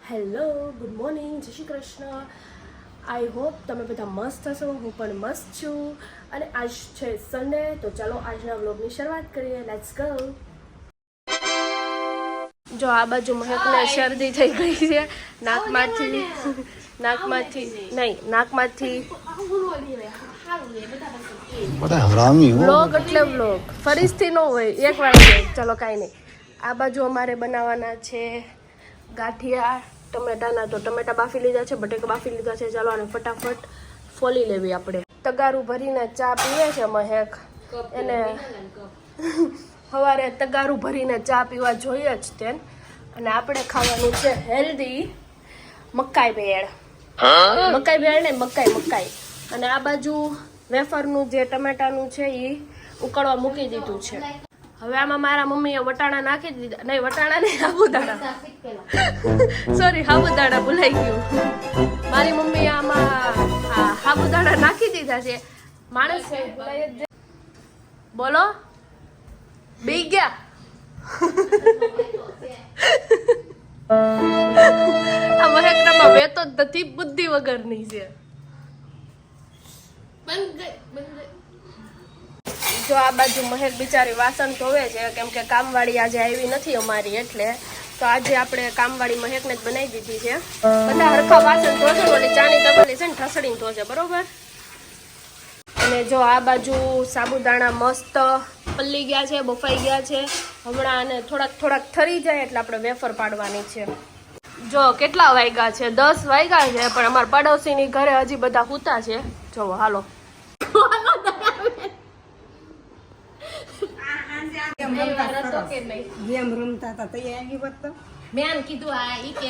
Hello, good morning, જય Shri Krishna. I hope તમે બધા મસ્ત હશો. હું પણ મસ્ત છું અને આજ છે સન્ડે, તો ચાલો આજના વ્લોગની શરૂઆત કરીએ. Let's go. જો આ બાજુ મહેકને શરદી થઈ ગઈ છે. નાકમાંથી બડા હરામી હો. વ્લોગ એટલે વ્લોગ ફરીથી ન હોય, એક વાર ચાલો કાંઈ નહીં. આ બાજુ અમારે બનાવવાના છે ગાંઠિયા ટમેટાના. તો ટમેટા બાફી લીધા છે, બટેકા બાફી લીધા છે. ચાલો આને ફટાફટ ફોલી લેવી આપણે. તગારું ભરીને ચા પીવે છે મહેક. એને સવારે તગારું ભરીને ચા પીવા જોઈએ જ તેમ. અને આપણે ખાવાનું છે હેલ્ધી મકાઈ ભેળ. મકાઈ ભેળ ને મકાઈ. અને આ બાજુ વેફરનું જે ટમેટાનું છે એ ઉકળવા મૂકી દીધું છે. હવે આમાં મારા મમ્મીએ વટાણા નાખી દીધા. નહીં, વટાણા નહીં, સાબુદાણા. સોરી, સાબુદાણા ભૂલાઈ ગયું. મારી મમ્મીએ આમાં સાબુદાણા નાખી દીધા છે. માણસ ભૂલાઈ જ. બોલો, બી ગયા. આ મહેકનામાં વેતો જ નથી, બુદ્ધિ વગરની છે. જો આ બાજુ મહેક બિચારી વાસણ ધોવે છે, કેમ કે કામવાળી આજે આવી નથી અમારી, એટલે તો આજે આપણે કામવાળી મહેકને જ બનાવી દીધી છે. બધા હરખા વાસણ ધોશે, ઓલી ચાની તબેલી છે ને ઠસડીને ધોશે, બરોબર. અને જો આ બાજુ સાબુદાણા મસ્ત પલ્લી ગયા છે, બફાઈ ગયા છે. હમણાં આને થોડાક ઠરી જાય એટલે આપણે વેફર પાડવાની છે. જો કેટલા વાગ્યા છે, 10 વાગ્યા છે, પણ અમારા પડોશીની ઘરે હજી બધા સૂતા છે. જો હાલો ગેમ રમતા હતા તો આવી વાત તો મેં કીધું આ ઈ કે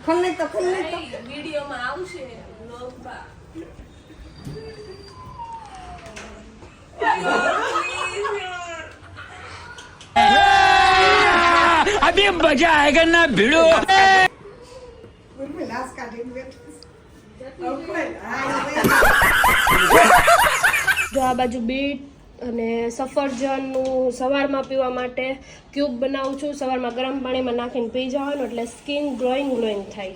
ખોલ તો વિડીયોમાં આવશે વ્લોગમાં. अभी मजा आएगा ना भिड़ो. લાસ કાઢીને બેઠો. જો આ બાજુ બીટ અને સફરજનનું સવારમાં પીવા માટે ક્યુબ બનાવું છું. સવારમાં ગરમ પાણીમાં નાખીને પી જવાનું, એટલે સ્કિન ગ્લોઈંગ થાય.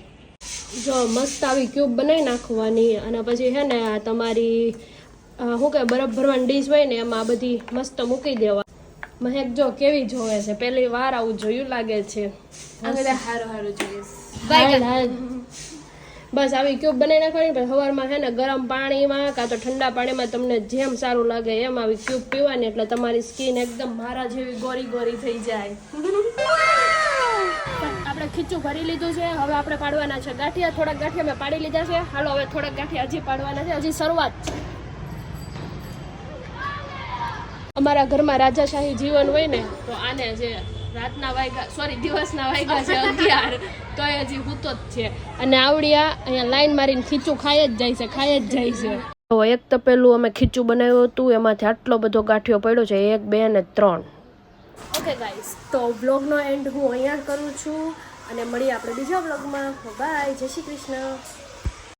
જો મસ્ત આવી ક્યુબ બનાવી નાખવાની. અને પછી છે ને આ તમારી શું કે બરફ ભરવાની ડીશ હોય ને, એમાં બધી મસ્ત મૂકી દેવા. મહેક જો કેવી જોવે છે, પહેલી વાર આવું જોયું લાગે છે. બસ આવી ક્યુબ બનાવી નાખવાની. પછી સવારમાં છે ને ગરમ પાણીમાં કાં તો ઠંડા પાણીમાં તમને જેમ સારું લાગે એમ આવી ક્યુબ પીવાની, એટલે તમારી સ્કિન એકદમ મારા જેવી ગોરી થઈ જાય. આપણે ખીચું ભરી લીધું છે. હવે આપણે પાડવાના છે ગાંઠિયા. થોડાક ગાંઠિયા મેં પાડી લીધા છે. હાલો હવે થોડાક ગાંઠિયા હજી પાડવાના છે. હજી શરૂઆત છે. અમારા ઘરમાં રાજાશાહી જીવન હોય ને, તો આને જે દિવસના વાગ્યા છે 11, તો હજી હૂતો જ છે. અને આવડિયા અહીંયા લાઈન મારીને ખીચું ખાઈ જ જાય છે. તો એક તપેલું અમે ખીચું બનાવ્યું હતું, એમાંથી આટલો બધો ગાંઠિયો પડ્યો છે, 1, 2 અને 3. ઓકે ગાઈસ, તો વ્લોગનો એન્ડ હું અહીંયા કરું છું અને મળીએ આપણે બીજા વ્લોગમાં. બાય, જય શ્રી કૃષ્ણ.